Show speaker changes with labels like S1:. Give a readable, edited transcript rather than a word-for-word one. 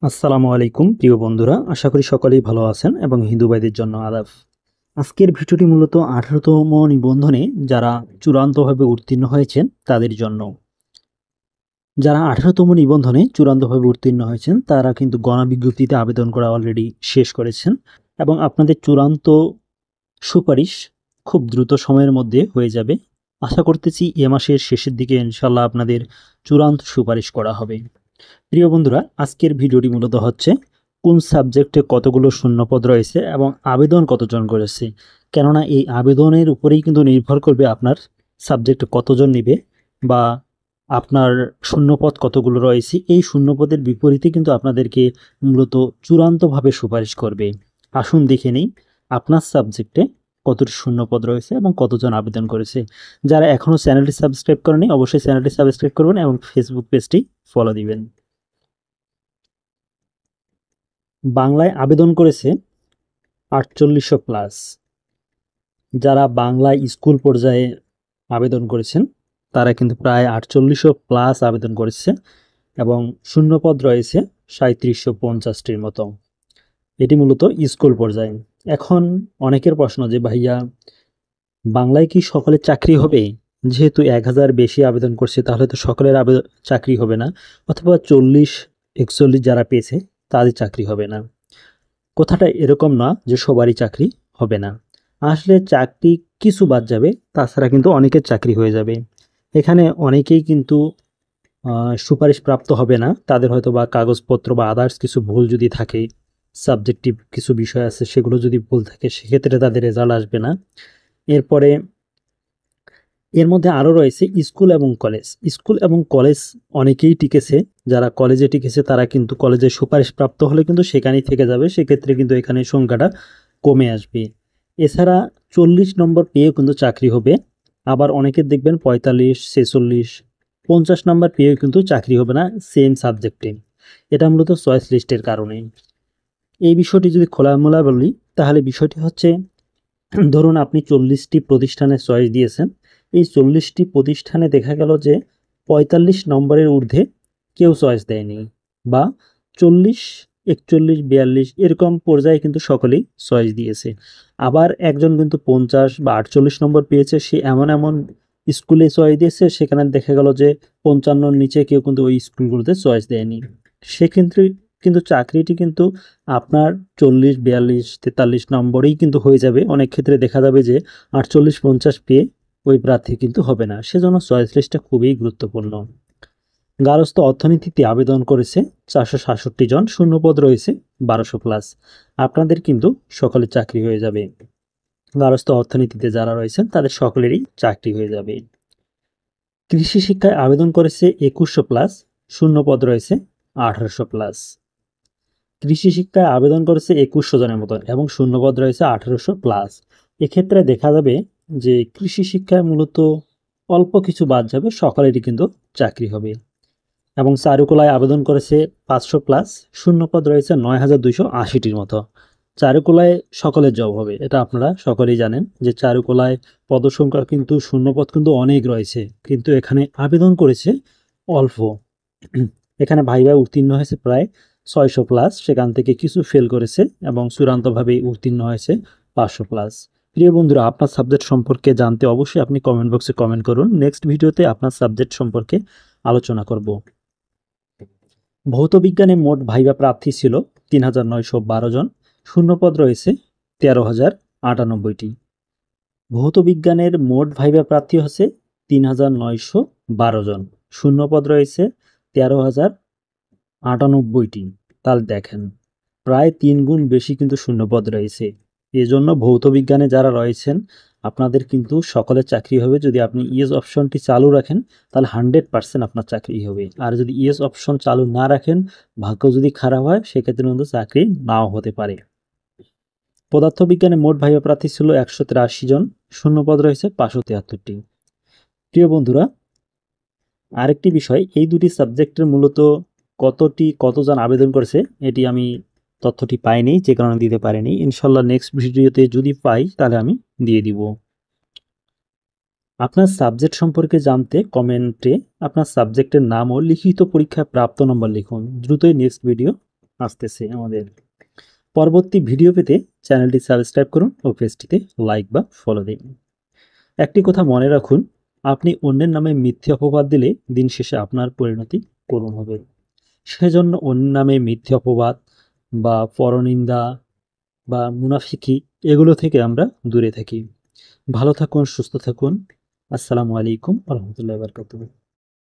S1: আসসালামু আলাইকুম প্রিয় বন্ধুরা, আশা করি সকলেই ভালো আছেন এবং হিন্দু ভাইদের জন্য আদাব। আজকের ভিডিওটি মূলত 18তম নিবন্ধনে যারা চূড়ান্তভাবে উত্তীর্ণ হয়েছেন তাদের জন্য। যারা 18তম নিবন্ধনে চূড়ান্তভাবে উত্তীর্ণ হয়েছেন তারা কিন্তু গণবিজ্ঞপ্তিতে আবেদন করা অলরেডি শেষ করেছেন এবং আপনাদের চূড়ান্ত সুপারিশ খুব দ্রুত সময়ের মধ্যে হয়ে যাবে। আশা করতেছি এ মাসের শেষের দিকে ইনশাল্লাহ আপনাদের চূড়ান্ত সুপারিশ করা হবে। প্রিয় বন্ধুরা, আজকের ভিডিওটি মূলত হচ্ছে কোন সাবজেক্টে কতগুলো শূন্যপদ রয়েছে এবং আবেদন কতজন করেছে। কেননা এই আবেদনের উপরেই কিন্তু নির্ভর করবে আপনার সাবজেক্টে কতজন নেবে বা আপনার শূন্যপদ কতগুলো রয়েছে। এই শূন্যপদের বিপরীতে কিন্তু আপনাদেরকে মূলত চূড়ান্তভাবে সুপারিশ করবে। আসুন দেখে নেই আপনার সাবজেক্টে কতটি শূন্যপদ রয়েছে এবং কতজন আবেদন করেছে। যারা এখনও চ্যানেলটি সাবস্ক্রাইব করেনি অবশ্যই চ্যানেলটি সাবস্ক্রাইব করবেন এবং ফেসবুক পেজটি ফলো দিবেন। বাংলায় আবেদন করেছে 4800 প্লাস। যারা বাংলায় স্কুল পর্যায়ে আবেদন করেছেন তারা কিন্তু প্রায় 4800 প্লাস আবেদন করেছে এবং শূন্যপদ রয়েছে 3750টির মতো। এটি মূলত স্কুল পর্যায়ে। এখন অনেকের প্রশ্ন যে ভাইয়া, বাংলায় কি সকলের চাকরি হবে? যেহেতু 1000 বেশি আবেদন করছে তাহলে তো সকলের চাকরি হবে না, অথবা 40-41 যারা পেয়েছে তাদের চাকরি হবে না। কথাটা এরকম না যে সবারই চাকরি হবে না। আসলে চাকরি কিছু বাদ যাবে, তাছাড়া কিন্তু অনেকের চাকরি হয়ে যাবে। এখানে অনেকেই কিন্তু সুপারিশ প্রাপ্ত হবে না। তাদের হয়তো বা কাগজপত্র বা আদার্স কিছু ভুল যদি থাকে, সাবজেক্টিভ কিছু বিষয় আছে সেগুলো যদি ভুল থাকে, সেক্ষেত্রে তাদের রেজাল্ট আসবে না। এরপরে এর মধ্যে আরও রয়েছে স্কুল এবং কলেজ। স্কুল এবং কলেজ অনেকেই টিকেছে। যারা কলেজে টিকেছে তারা কিন্তু কলেজে সুপারিশ প্রাপ্ত হলে কিন্তু সেখানেই থেকে যাবে, সেক্ষেত্রে কিন্তু এখানে সংখ্যাটা কমে আসবে। এছাড়া 40 নম্বর পেয়েও কিন্তু চাকরি হবে। আবার অনেকের দেখবেন 45, 46, 50 নম্বর পেয়েও কিন্তু চাকরি হবে না সেম সাবজেক্টে। এটা মূলত চয়েস লিস্টের কারণে। এই বিষয়টি যদি খোলামেলা বলি তাহলে বিষয়টি হচ্ছে, ধরুন আপনি 40টি প্রতিষ্ঠানে চয়েস দিয়েছেন। এই 40টি প্রতিষ্ঠানে দেখা গেল যে 45 নম্বরের ঊর্ধ্বে কেউ চয়েস দেয়নি, বা 40, 41, 42 এরকম পর্যায়ে কিন্তু সকলেই চয়েস দিয়েছে। আবার একজন কিন্তু 50 বা 48 নম্বর পেয়েছে, সে এমন এমন স্কুলে চয়েস দিয়েছে সেখানে দেখা গেল যে 55-র নিচে কেউ কিন্তু ওই স্কুলগুলোতে চয়েস দেয়নি। সেক্ষেত্রে কিন্তু চাকরিটি কিন্তু আপনার 40, 42, 43 নম্বরেই কিন্তু হয়ে যাবে। অনেক ক্ষেত্রে দেখা যাবে যে 48, 50 পেয়ে ওই প্রার্থী কিন্তু হবে না। সেজন্য চয়েস লিস্টটা খুবই গুরুত্বপূর্ণ। গার্হস্থ্য অর্থনীতিতে আবেদন করেছে 467 জন, শূন্যপদ রয়েছে 1200 প্লাস। আপনাদের কিন্তু সকলের চাকরি হয়ে যাবে। গার্হস্থ্য অর্থনীতিতে যারা রয়েছেন তাদের সকলেরই চাকরি হয়ে যাবে। কৃষি শিক্ষায় আবেদন করেছে 2100 প্লাস, শূন্যপদ রয়েছে 1800 প্লাস। কৃষি শিক্ষায় আবেদন করেছে 2100 জনের মতো এবং শূন্যপদ রয়েছে 1800 প্লাস। এক্ষেত্রে দেখা যাবে যে কৃষি শিক্ষায় মূলত অল্প কিছু বাদ যাবে, সকলেরই কিন্তু চাকরি হবে। এবং চারুকলায় আবেদন করেছে 500 প্লাস, শূন্যপদ রয়েছে 9280টির মতো। চারুকলায় সকলের জব হবে, এটা আপনারা সকলেই জানেন যে চারুকলায় পদসংখ্যা কিন্তু শূন্যপদ কিন্তু অনেক রয়েছে, কিন্তু এখানে আবেদন করেছে অল্প। এখানে ভাইবা উত্তীর্ণ হয়েছে প্রায় 600 প্লাস, সেখান থেকে কিছু ফেল করেছে এবং চূড়ান্তভাবে উত্তীর্ণ হয়েছে 500 প্লাস। প্রিয় বন্ধুরা, আপনার সাবজেক্ট সম্পর্কে জানতে অবশ্যই আপনি কমেন্ট বক্সে কমেন্ট করুন। নেক্সট ভিডিওতে আপনার সাবজেক্ট সম্পর্কে আলোচনা করব। ভৌত বিজ্ঞানে মোট ভাইবা প্রার্থী ছিল 3912 জন, শূন্যপদ রয়েছে 13098টি। ভৌত বিজ্ঞানের মোট ভাইবা প্রার্থী হচ্ছে 3912 জন, শূন্যপদ রয়েছে 13098টি। তাহলে দেখেন প্রায় 3 গুণ বেশি কিন্তু শূন্যপদ রয়েছে। এজন্য ভৌত বিজ্ঞানে যারা রয়েছেন আপনাদের কিন্তু সকলের চাকরি হবে। যদি আপনি ইয়েস অপশনটি চালু রাখেন তাহলে 100% আপনার চাকরি হবে। আর যদি ইয়েস অপশন চালু না রাখেন, ভাগ্য যদি খারাপ হয় সেক্ষেত্রে কিন্তু চাকরি নাও হতে পারে। পদার্থবিজ্ঞানে মোট ভাইবা প্রার্থী ছিল 183 জন, শূন্যপদ রয়েছে 573টি। প্রিয় বন্ধুরা, আরেকটি বিষয়, এই দুটি সাবজেক্টের মূলত কতজন আবেদন করেছে এটি আমি তথ্যটি পাইনি, যে কারণে দিতে পারিনি। ইনশাল্লাহ নেক্সট ভিডিওতে যদি পাই তাহলে আমি দিয়ে দিব। আপনার সাবজেক্ট সম্পর্কে জানতে কমেন্টে আপনার সাবজেক্টের নাম ও লিখিত পরীক্ষায় প্রাপ্ত নম্বর লিখুন। দ্রুতই নেক্সট ভিডিও আসতেছে আমাদের। পরবর্তী ভিডিও পেতে চ্যানেলটি সাবস্ক্রাইব করুন ও পেজটিতে লাইক বা ফলো দিন। একটি কথা মনে রাখুন, আপনি অন্যের নামে মিথ্যে অপবাদ দিলে দিন শেষে আপনার পরিণতি করুণ হবে। সেজন্য অন্যের নামে মিথ্যে অপবাদ বা পরনিন্দা বা মুনাফিকি এগুলো থেকে আমরা দূরে থাকি। ভালো থাকুন, সুস্থ থাকুন। আসসালামু আলাইকুম ওয়া রাহমাতুল্লাহি ওয়া বারাকাতুহু।